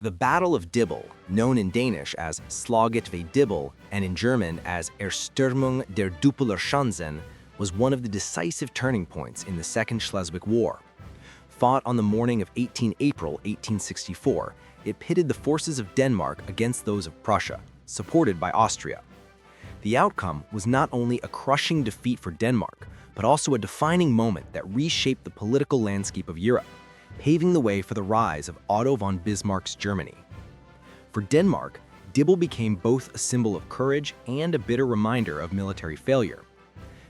The Battle of Dybbøl, known in Danish as Slaget ved Dybbøl and in German as Erstürmung der Düppeler Schanzen, was one of the decisive turning points in the Second Schleswig War. Fought on the morning of 18 April 1864, it pitted the forces of Denmark against those of Prussia, supported by Austria. The outcome was not only a crushing defeat for Denmark, but also a defining moment that reshaped the political landscape of Europe, paving the way for the rise of Otto von Bismarck's Germany. For Denmark, Dybbøl became both a symbol of courage and a bitter reminder of military failure.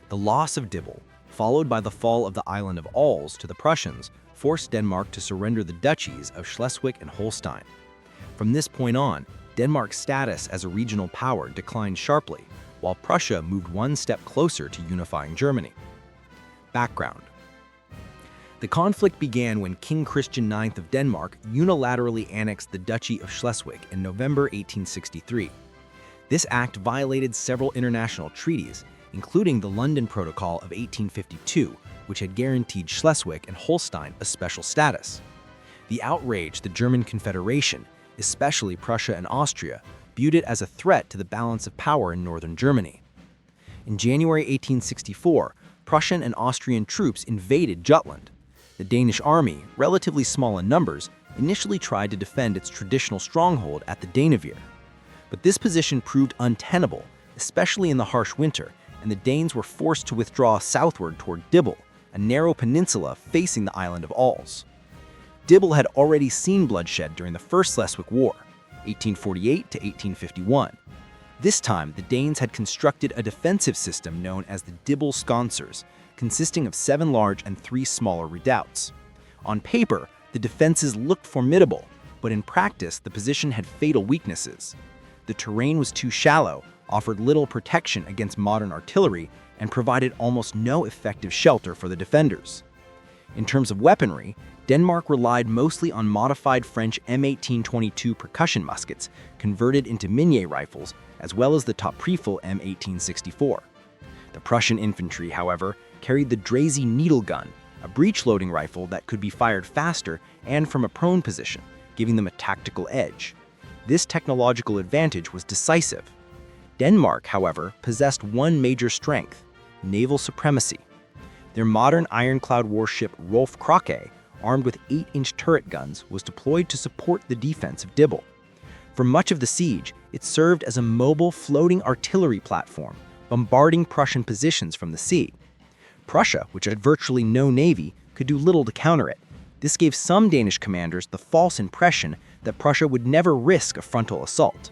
The loss of Dybbøl, followed by the fall of the island of Als to the Prussians, forced Denmark to surrender the duchies of Schleswig and Holstein. From this point on, Denmark's status as a regional power declined sharply, while Prussia moved one step closer to unifying Germany. Background. The conflict began when King Christian IX of Denmark unilaterally annexed the Duchy of Schleswig in November 1863. This act violated several international treaties, including the London Protocol of 1852, which had guaranteed Schleswig and Holstein a special status. The outrage the German Confederation, especially Prussia and Austria, viewed it as a threat to the balance of power in northern Germany. In January 1864, Prussian and Austrian troops invaded Jutland. The Danish army, relatively small in numbers, initially tried to defend its traditional stronghold at the Dannevirke. But this position proved untenable, especially in the harsh winter, and the Danes were forced to withdraw southward toward Dybbøl, a narrow peninsula facing the island of Als. Dybbøl had already seen bloodshed during the First Schleswig War, 1848 to 1851. This time, the Danes had constructed a defensive system known as the Dybbøl Skånsers, consisting of 7 large and 3 smaller redoubts. On paper, the defenses looked formidable, but in practice, the position had fatal weaknesses. The terrain was too shallow, offered little protection against modern artillery, and provided almost no effective shelter for the defenders. In terms of weaponry, Denmark relied mostly on modified French M1822 percussion muskets converted into Minié rifles, as well as the Top-Rifle M1864. The Prussian infantry, however, carried the Dreyse needle gun, a breech-loading rifle that could be fired faster and from a prone position, giving them a tactical edge. This technological advantage was decisive. Denmark, however, possessed one major strength: naval supremacy. Their modern ironclad warship Rolf Krake, armed with 8-inch turret guns, was deployed to support the defense of Dybbøl. For much of the siege, it served as a mobile floating artillery platform, bombarding Prussian positions from the sea. Prussia, which had virtually no navy, could do little to counter it. This gave some Danish commanders the false impression that Prussia would never risk a frontal assault.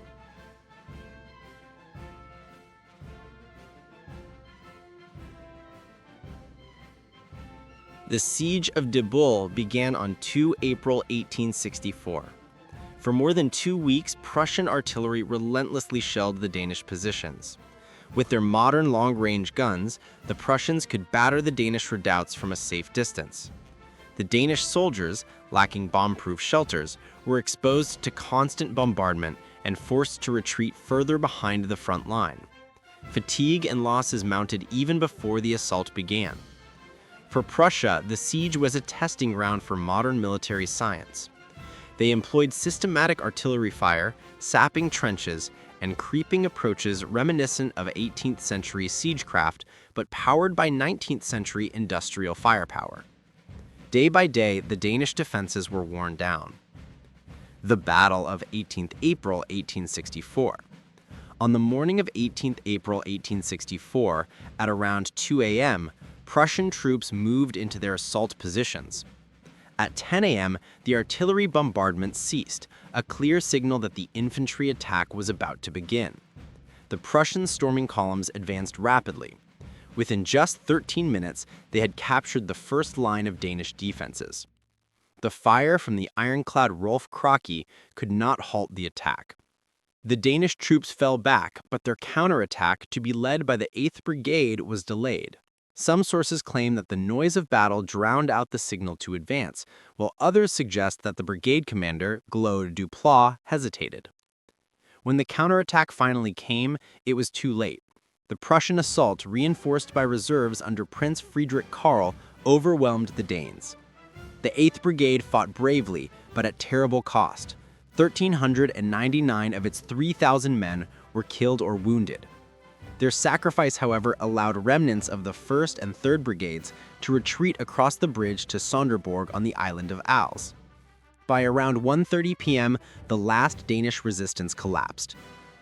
The Siege of Dybbøl began on 2 April 1864. For more than 2 weeks, Prussian artillery relentlessly shelled the Danish positions. With their modern long-range guns, the Prussians could batter the Danish redoubts from a safe distance. The Danish soldiers, lacking bomb-proof shelters, were exposed to constant bombardment and forced to retreat further behind the front line. Fatigue and losses mounted even before the assault began. For Prussia, the siege was a testing ground for modern military science. They employed systematic artillery fire, sapping trenches, and creeping approaches reminiscent of 18th century siegecraft, but powered by 19th century industrial firepower. Day by day, the Danish defenses were worn down. The Battle of 18th April 1864. On the morning of 18th April 1864, at around 2 a.m., Prussian troops moved into their assault positions. At 10 a.m., the artillery bombardment ceased, a clear signal that the infantry attack was about to begin. The Prussian storming columns advanced rapidly. Within just 13 minutes, they had captured the first line of Danish defenses. The fire from the ironclad Rolf Krake could not halt the attack. The Danish troops fell back, but their counterattack, to be led by the 8th Brigade, was delayed. Some sources claim that the noise of battle drowned out the signal to advance, while others suggest that the brigade commander, Claude Duplat, hesitated. When the counterattack finally came, it was too late. The Prussian assault, reinforced by reserves under Prince Friedrich Karl, overwhelmed the Danes. The 8th Brigade fought bravely, but at terrible cost. 1,399 of its 3,000 men were killed or wounded. Their sacrifice, however, allowed remnants of the 1st and 3rd Brigades to retreat across the bridge to Sonderborg on the island of Als. By around 1:30 p.m., the last Danish resistance collapsed.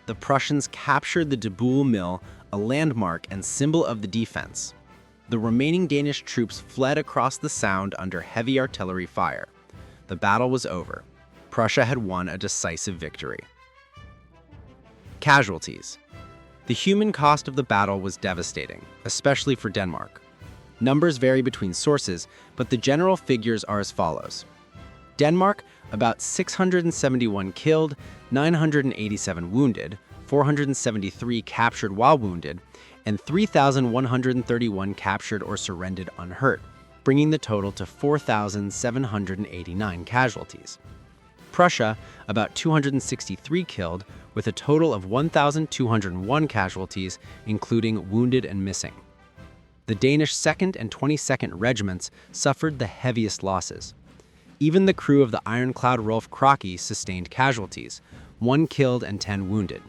The Prussians captured the Dybbøl mill, a landmark and symbol of the defense. The remaining Danish troops fled across the Sound under heavy artillery fire. The battle was over. Prussia had won a decisive victory. Casualties. The human cost of the battle was devastating, especially for Denmark. Numbers vary between sources, but the general figures are as follows. Denmark, about 671 killed, 987 wounded, 473 captured while wounded, and 3,131 captured or surrendered unhurt, bringing the total to 4,789 casualties. Prussia, about 263 killed, with a total of 1,201 casualties, including wounded and missing. The Danish 2nd and 22nd regiments suffered the heaviest losses. Even the crew of the ironclad Rolf Krake sustained casualties, 1 killed and 10 wounded.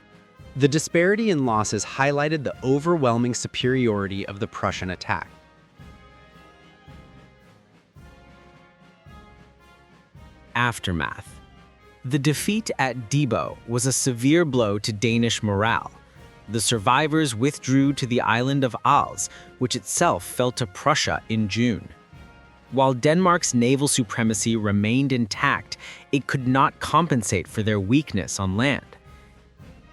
The disparity in losses highlighted the overwhelming superiority of the Prussian attack. Aftermath. The defeat at Dybbøl was a severe blow to Danish morale. The survivors withdrew to the island of Als, which itself fell to Prussia in June. While Denmark's naval supremacy remained intact, it could not compensate for their weakness on land.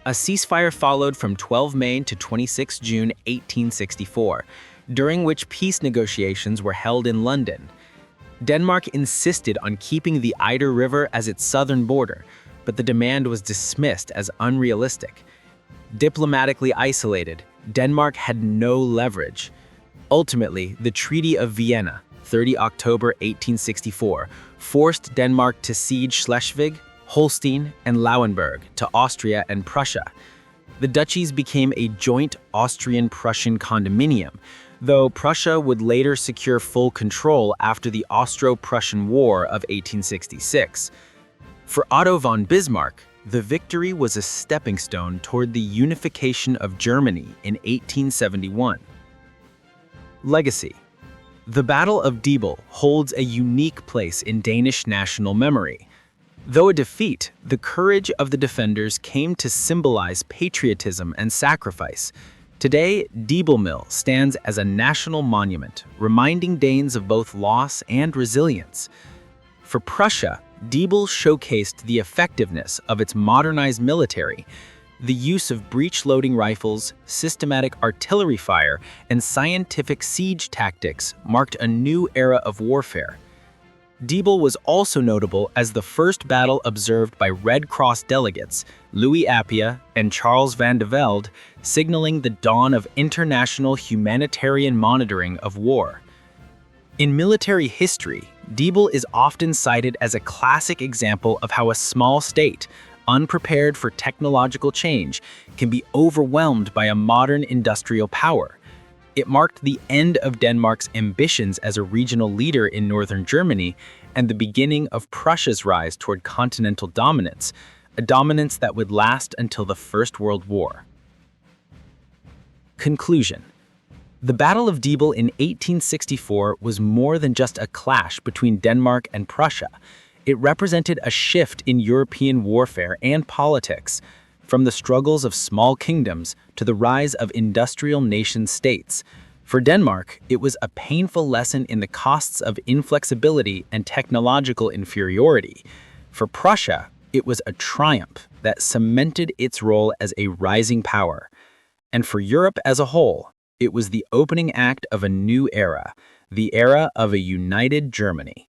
A ceasefire followed from 12 May to 26 June 1864, during which peace negotiations were held in London. Denmark insisted on keeping the Eider River as its southern border, but the demand was dismissed as unrealistic. Diplomatically isolated, Denmark had no leverage. Ultimately, the Treaty of Vienna, 30 October 1864, forced Denmark to cede Schleswig, Holstein, and Lauenburg to Austria and Prussia. The duchies became a joint Austrian-Prussian condominium, though Prussia would later secure full control after the Austro-Prussian War of 1866. For Otto von Bismarck, the victory was a stepping stone toward the unification of Germany in 1871. Legacy. The Battle of Dybbøl holds a unique place in Danish national memory. Though a defeat, the courage of the defenders came to symbolize patriotism and sacrifice. Today, Dybbøl Mill stands as a national monument, reminding Danes of both loss and resilience. For Prussia, Dybbøl showcased the effectiveness of its modernized military. The use of breech-loading rifles, systematic artillery fire, and scientific siege tactics marked a new era of warfare. Dybbøl was also notable as the first battle observed by Red Cross delegates, Louis Appia and Charles van de Velde, signaling the dawn of international humanitarian monitoring of war. In military history, Dybbøl is often cited as a classic example of how a small state, unprepared for technological change, can be overwhelmed by a modern industrial power. It marked the end of Denmark's ambitions as a regional leader in northern Germany and the beginning of Prussia's rise toward continental dominance, a dominance that would last until the First World War. Conclusion. The Battle of Dybbøl in 1864 was more than just a clash between Denmark and Prussia. It represented a shift in European warfare and politics, from the struggles of small kingdoms to the rise of industrial nation-states. For Denmark, it was a painful lesson in the costs of inflexibility and technological inferiority. For Prussia, it was a triumph that cemented its role as a rising power. And for Europe as a whole, it was the opening act of a new era, the era of a united Germany.